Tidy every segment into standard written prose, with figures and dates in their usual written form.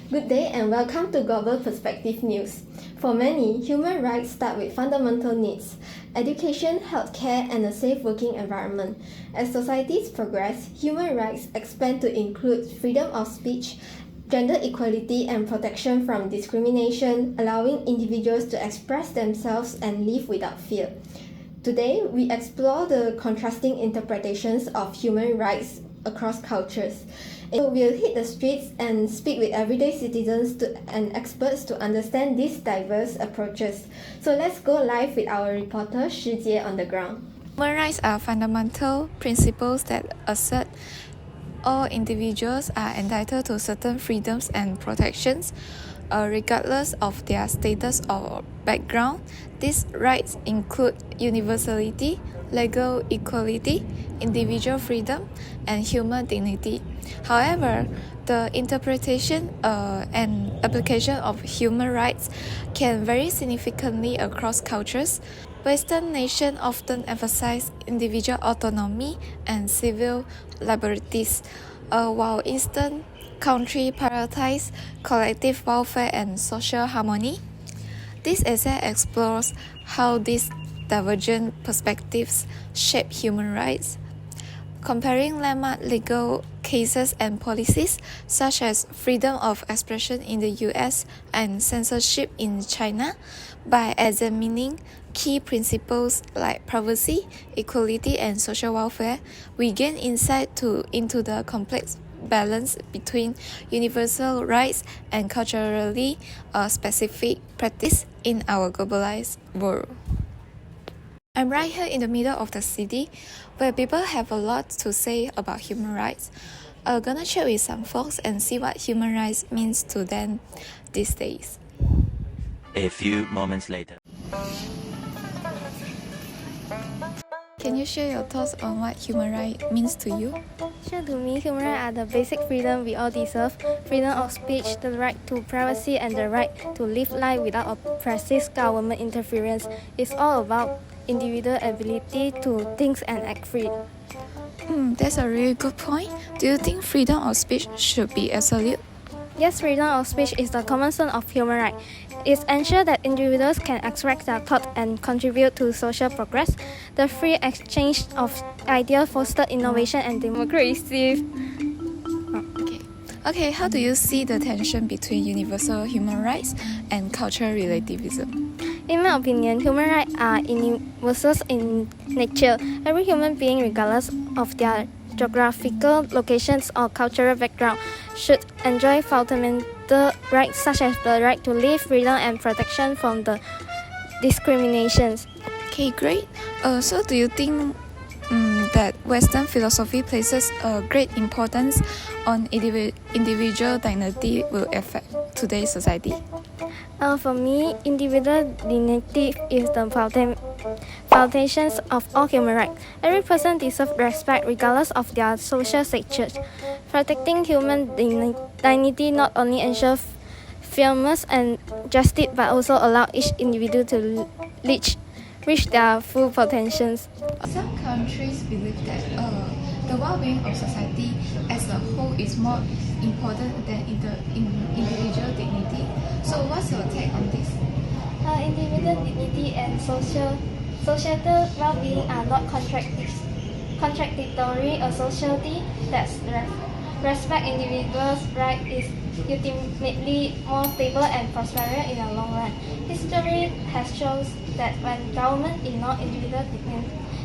Good day and welcome to Global Perspective News. For many, human rights start with fundamental needs: education, healthcare, and a safe working environment. As societies progress, human rights expand to include freedom of speech, gender equality, and protection from discrimination, allowing individuals to express themselves and live without fear. Today, we explore the contrasting interpretations of human rights across cultures. We'll hit the streets and speak with everyday citizens and experts to understand these diverse approaches. So let's go live with our reporter Shi Jie on the ground. Human rights are fundamental principles that assert all individuals are entitled to certain freedoms and protections, regardless of their status or background. These rights include universality, legal equality, individual freedom, and human dignity. However, the interpretation and application of human rights can vary significantly across cultures. Western nations often emphasize individual autonomy and civil liberties, while Eastern countries prioritize collective welfare and social harmony. This essay explores how these divergent perspectives shape human rights, comparing landmark legal cases and policies such as freedom of expression in the US and censorship in China. By examining key principles like privacy, equality, and social welfare, we gain insight into the complex balance between universal rights and culturally specific practice in our globalized world. I'm right here in the middle of the city where people have a lot to say about human rights. I'm gonna chat with some folks and see what human rights means to them these days. A few moments later. Can you share your thoughts on what human rights means to you? Sure, to me, human rights are the basic freedom we all deserve: freedom of speech, the right to privacy, and the right to live life without oppressive government interference. It's all about individual ability to think and act free. That's a really good point. Do you think freedom of speech should be absolute? Yes, freedom of speech is the cornerstone of human rights. It ensures that individuals can express their thoughts and contribute to social progress. The free exchange of ideas fosters innovation and democracy. Okay, how do you see the tension between universal human rights and cultural relativism? In my opinion, human rights are universal in nature. Every human being, regardless of their geographical locations or cultural background, should enjoy fundamental rights such as the right to live, freedom, and protection from the discriminations. Okay, great. So do you think that Western philosophy places a great importance on individual dignity will affect today's society? For me, individual dignity is the foundations of all human rights. Every person deserves respect regardless of their social status. Protecting human dignity not only ensures fairness and justice but also allows each individual to reach their full potentials. Some countries believe that the well-being of society as a whole is more important than individual dignity. So what's your take on this? Individual dignity and societal well-being are not contradictory. A society that respects individuals' rights is ultimately more stable and prosperous in the long run. History has shown that when government ignore individual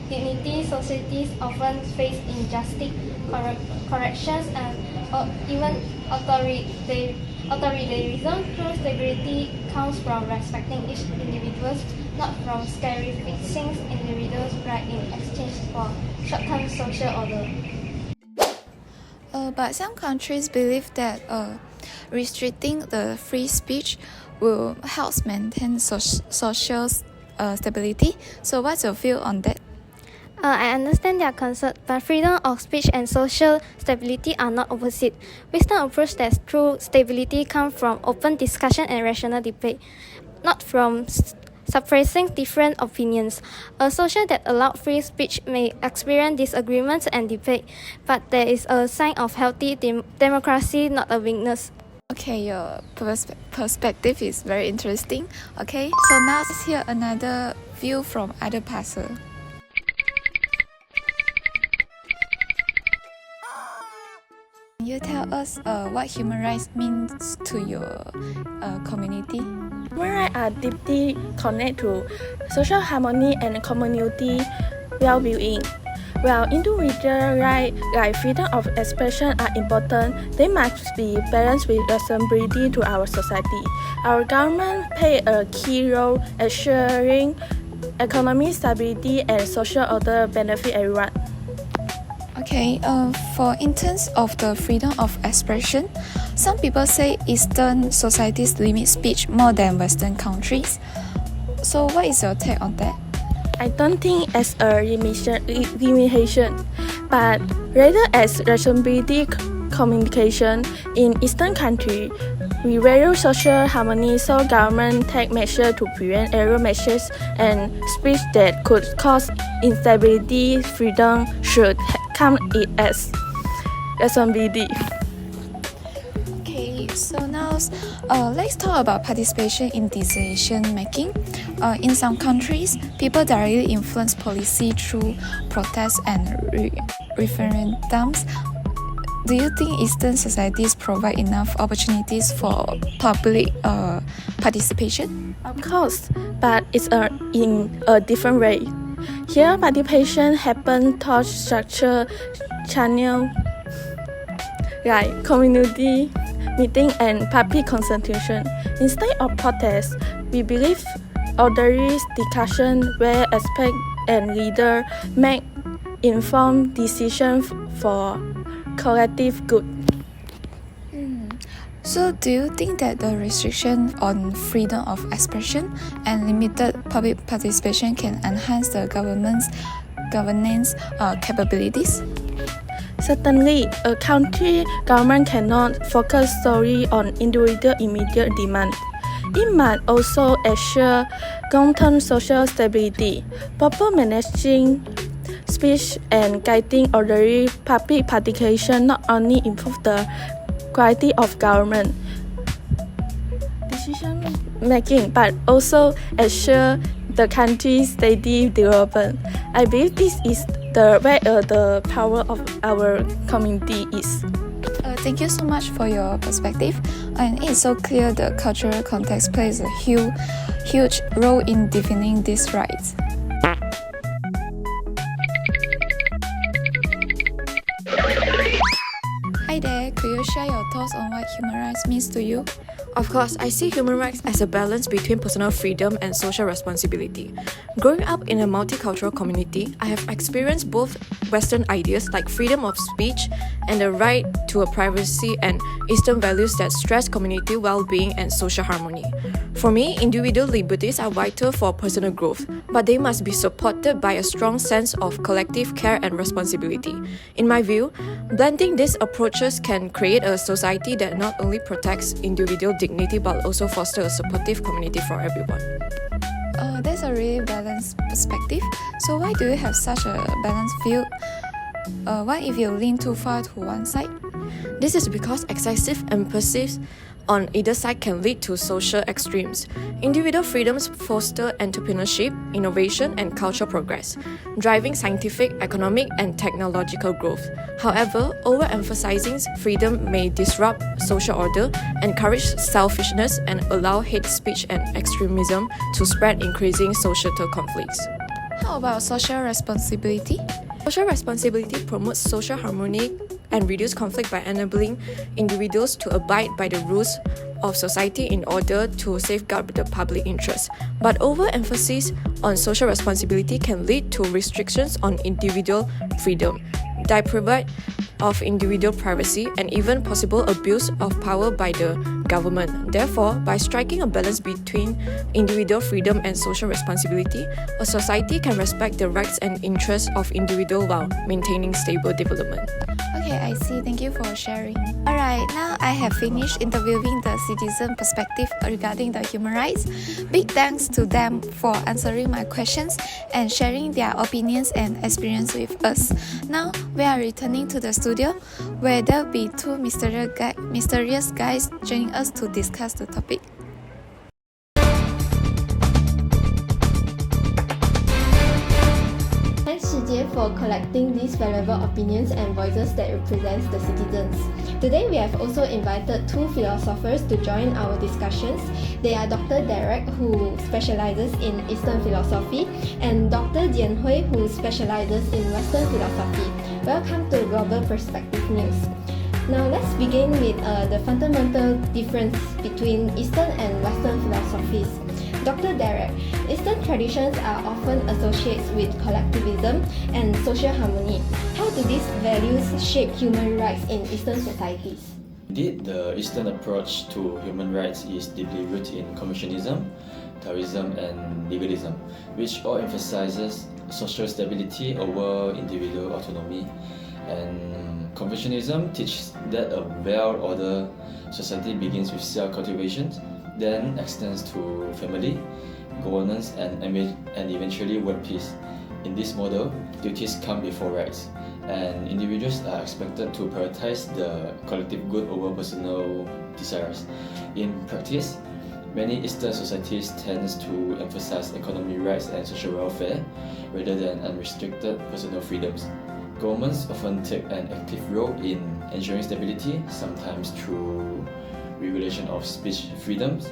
dignity, societies often face injustice, corrections, and even authoritarianism. True stability comes from respecting each individual, not from sacrificing individuals' rights in exchange for short-term social order. But some countries believe that restricting the free speech will help maintain social stability. So what's your view on that? I understand their concern, but freedom of speech and social stability are not opposite. Western approach that true stability comes from open discussion and rational debate, not from suppressing different opinions. A social that allows free speech may experience disagreements and debate, but there is a sign of healthy democracy, not a weakness. Okay, your perspective is very interesting. Okay, so now let's hear another view from other passer. Can you tell us what human rights means to your community? Human rights are deeply connected to social harmony and community well-being. While individual rights like freedom of expression are important, they must be balanced with responsibility to our society. Our government plays a key role ensuring economic stability and social order benefit everyone. Okay, for instance of the freedom of expression, some people say Eastern societies limit speech more than Western countries. So what is your take on that? I don't think as a limitation, but rather as responsibility communication. In Eastern countries, we value social harmony, so government take measures to prevent error messages and speech that could cause instability. Freedom should come as responsibility. Okay, so now let's talk about participation in decision making. In some countries, people directly influence policy through protests and referendums. Do you think Eastern societies provide enough opportunities for public participation? Of course, but it's in a different way. Here, participation happens through structured channels like community meeting and public consultation. Instead of protest, we believe orderly discussion where experts and leaders make informed decisions for collective good. So do you think that the restriction on freedom of expression and limited public participation can enhance the governance capabilities? Certainly, a country government cannot focus solely on individual immediate demand. It must also assure long-term social stability. Proper managing speech and guiding orderly public participation not only improve the quality of government decision making, but also assure the country's steady development. I believe this is where the power of our community is. Thank you so much for your perspective, and it's so clear the cultural context plays a huge role in defining these rights. Hi there, could you share your thoughts on what human rights means to you? Of course, I see human rights as a balance between personal freedom and social responsibility. Growing up in a multicultural community, I have experienced both Western ideas like freedom of speech and the right to a privacy and Eastern values that stress community well-being and social harmony. For me, individual liberties are vital for personal growth, but they must be supported by a strong sense of collective care and responsibility. In my view, blending these approaches can create a society that not only protects individual dignity but also foster a supportive community for everyone. That's a really balanced perspective. So why do you have such a balanced view? What if you lean too far to one side? This is because excessive emphasis on either side can lead to social extremes. Individual freedoms foster entrepreneurship, innovation, and cultural progress, driving scientific, economic, and technological growth. However, overemphasizing freedom may disrupt social order, encourage selfishness, and allow hate speech and extremism to spread, increasing societal conflicts. How about social responsibility? Social responsibility promotes social harmony and reduce conflict by enabling individuals to abide by the rules of society in order to safeguard the public interest. But overemphasis on social responsibility can lead to restrictions on individual freedom, deprivation of individual privacy, and even possible abuse of power by the government. Therefore, by striking a balance between individual freedom and social responsibility, a society can respect the rights and interests of individuals while maintaining stable development. Okay, Okay, I see. Thank you for sharing. Alright, now I have finished interviewing the citizen perspective regarding the human rights. Big thanks to them for answering my questions and sharing their opinions and experience with us. Now we are returning to the studio where there will be two mysterious guys joining us to discuss the topic. Thanks Shijie for collecting these valuable opinions and voices that represents the citizens. Today we have also invited two philosophers to join our discussions. They are Dr. Derek, who specializes in Eastern philosophy, and Dr. Jian Hui, who specializes in Western philosophy. Welcome to Global Perspective News. Now let's begin with the fundamental difference between Eastern and Western philosophies. Dr. Derek, Eastern traditions are often associated with collectivism and social harmony. How do these values shape human rights in Eastern societies? Indeed, the Eastern approach to human rights is deeply rooted in Confucianism, Taoism, and legalism, which all emphasizes social stability over individual autonomy. And Confucianism teaches that a well-ordered society begins with self-cultivation, then extends to family, governance, and eventually world peace. In this model, duties come before rights, and individuals are expected to prioritize the collective good over personal desires. In practice, many Eastern societies tend to emphasize economic rights and social welfare rather than unrestricted personal freedoms. Governments often take an active role in ensuring stability, sometimes through regulation of speech freedoms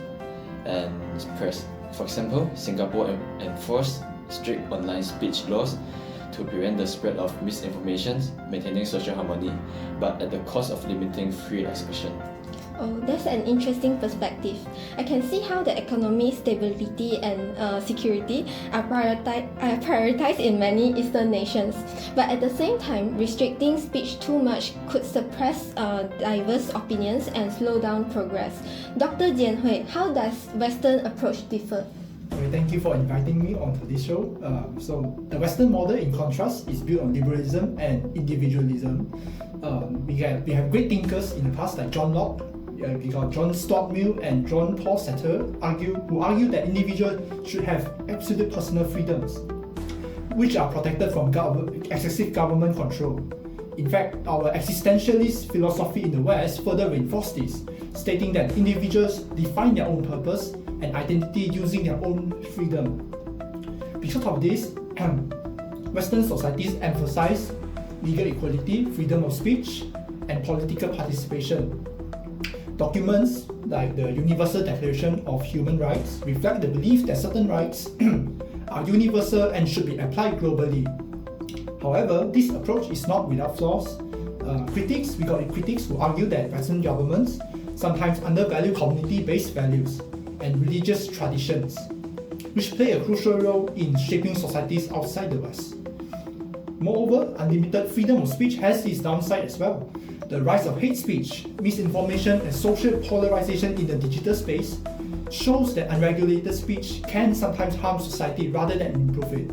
and press. For example, Singapore enforced strict online speech laws to prevent the spread of misinformation, maintaining social harmony, but at the cost of limiting free expression. Oh, that's an interesting perspective. I can see how the economic stability and security are prioritized in many Eastern nations. But at the same time, restricting speech too much could suppress diverse opinions and slow down progress. Dr. Jian Hui, how does Western approach differ? Okay, thank you for inviting me onto this show. So the Western model, in contrast, is built on liberalism and individualism. We have great thinkers in the past like John Locke. We got John Stuart Mill and John Paul Sartre who argue that individuals should have absolute personal freedoms, which are protected from excessive government control. In fact, our existentialist philosophy in the West further reinforced this, stating that individuals define their own purpose and identity using their own freedom. Because of this, Western societies emphasize legal equality, freedom of speech, and political participation. Documents like the Universal Declaration of Human Rights reflect the belief that certain rights are universal and should be applied globally. However, this approach is not without flaws. We got critics who argue that Western governments sometimes undervalue community-based values and religious traditions, which play a crucial role in shaping societies outside the West. Moreover, unlimited freedom of speech has its downside as well. The rise of hate speech, misinformation, and social polarization in the digital space shows that unregulated speech can sometimes harm society rather than improve it.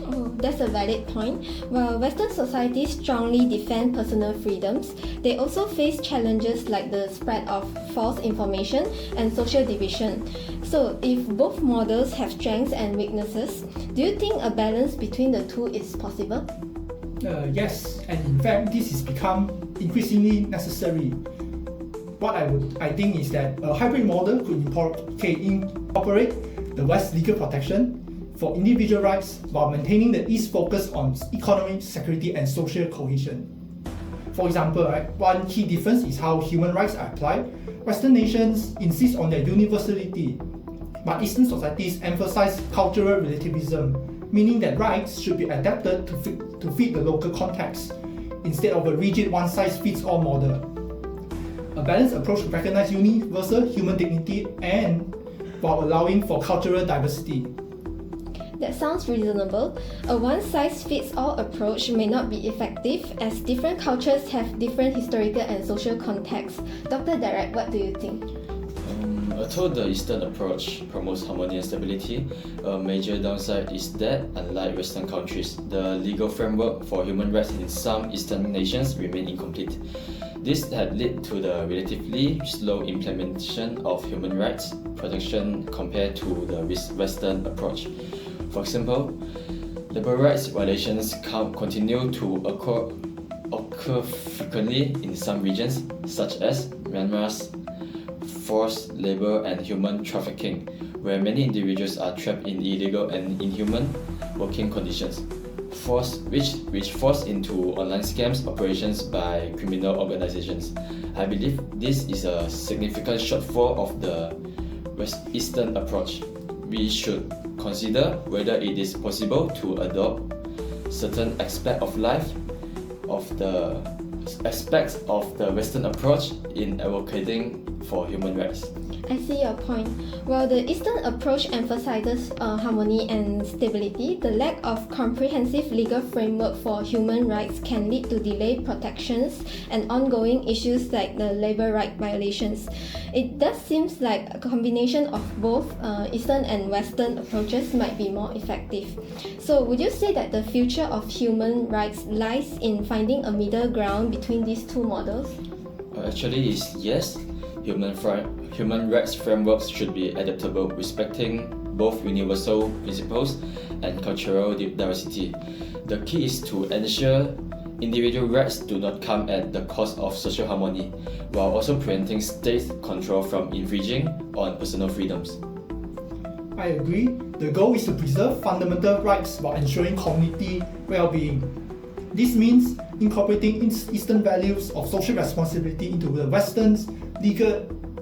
Oh, that's a valid point. While Western societies strongly defend personal freedoms, they also face challenges like the spread of false information and social division. So, if both models have strengths and weaknesses, do you think a balance between the two is possible? Yes, and in fact, this has become increasingly necessary. What I think is that a hybrid model could incorporate the West's legal protection for individual rights while maintaining the East's focus on economic security and social cohesion. For example, one key difference is how human rights are applied. Western nations insist on their universality, but Eastern societies emphasize cultural relativism, meaning that rights should be adapted to fit the local context, instead of a rigid one-size-fits-all model. A balanced approach recognizes universal human dignity and while allowing for cultural diversity. That sounds reasonable. A one-size-fits-all approach may not be effective as different cultures have different historical and social contexts. Dr. Derek, what do you think? Although the Eastern approach promotes harmony and stability, a major downside is that, unlike Western countries, the legal framework for human rights in some Eastern nations remain incomplete. This had led to the relatively slow implementation of human rights protection compared to the Western approach. For example, labor rights violations continue to occur frequently in some regions, such as Myanmar's forced labor and human trafficking, where many individuals are trapped in illegal and inhuman working conditions, which force into online scams operations by criminal organizations. I believe this is a significant shortfall of the Eastern approach. We should consider whether it is possible to adopt certain aspects of the Western approach in advocating for human rights. I see your point. While the Eastern approach emphasizes harmony and stability, the lack of comprehensive legal framework for human rights can lead to delayed protections and ongoing issues like the labor right violations. It does seem like a combination of both Eastern and Western approaches might be more effective. So would you say that the future of human rights lies in finding a middle ground between these two models? Actually, is yes. Human rights frameworks should be adaptable, respecting both universal principles and cultural diversity. The key is to ensure individual rights do not come at the cost of social harmony, while also preventing state control from infringing on personal freedoms. I agree. The goal is to preserve fundamental rights while ensuring community well-being. This means incorporating Eastern values of social responsibility into the Western's legal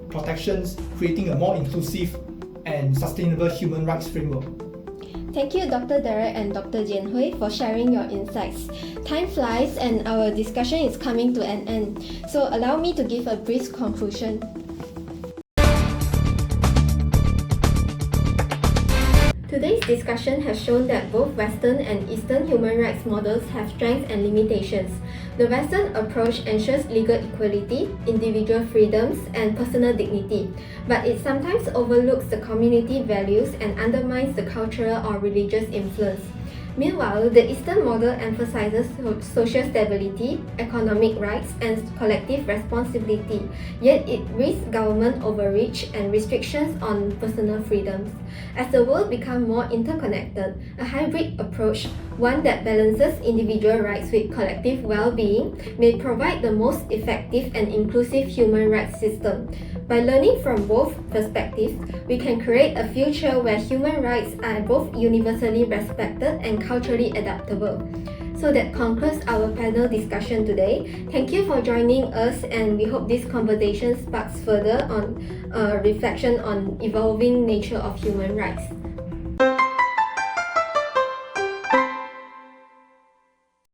protections, creating a more inclusive and sustainable human rights framework. Thank you, Dr. Derek and Dr. Jian Hui, for sharing your insights. Time flies and our discussion is coming to an end, so allow me to give a brief conclusion. Today's discussion has shown that both Western and Eastern human rights models have strengths and limitations. The Western approach ensures legal equality, individual freedoms, and personal dignity, but it sometimes overlooks the community values and undermines the cultural or religious influence. Meanwhile, the Eastern model emphasizes social stability, economic rights, and collective responsibility, yet it risks government overreach and restrictions on personal freedoms. As the world becomes more interconnected, a hybrid approach, one that balances individual rights with collective well-being, may provide the most effective and inclusive human rights system. By learning from both perspectives, we can create a future where human rights are both universally respected and culturally adaptable. So that concludes our panel discussion today. Thank you for joining us, and we hope this conversation sparks further on reflection on evolving nature of human rights.